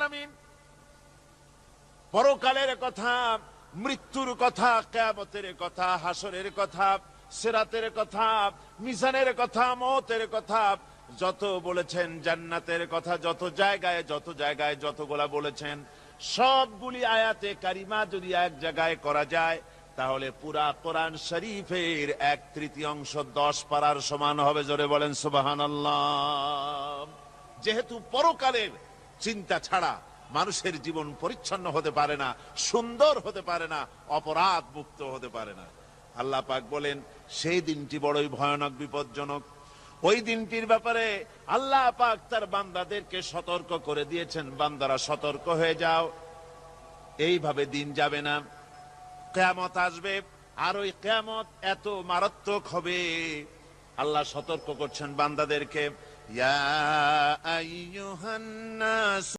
আলামিন পরকালের কথা, মৃত্যুর কথা, কিয়ামতের কথা, হাসরের কথা, সিরাতের কথা, মিজানের কথা, মওতের কথা যত বলেছেন, জান্নাতের কথা যত জায়গায় যতগুলা বলেছেন, সবগুলি আয়াতে কারিমা যদি এক জায়গায় করা যায় তাহলে পুরা কোরআন শরীফের 1/3 10 পারার সমান হবে। জোরে বলেন সুবহানাল্লাহ। যেহেতু পরকালের চিন্তা ছাড়া মানুষের জীবন পরিচ্ছন্ন হতে পারে না, সুন্দর হতে পারে না, অপরাধ মুক্ত হতে পারে না। আল্লাহ পাক বলেন সেই দিনটি বড়ই ভয়ানক, বিপজ্জনক। ওই দিনটির ব্যাপারে আল্লাহ পাক তার বান্দাদেরকে সতর্ক করে দিয়েছেন, বান্দারা সতর্ক হয়ে যাও, এইভাবে দিন যাবে না, কিয়ামত আসবে। আর ওই কিয়ামত এত মারাত্মক হবে, আল্লাহ সতর্ক করছেন বান্দাদেরকে, ইয়া আইয়ুহান নাস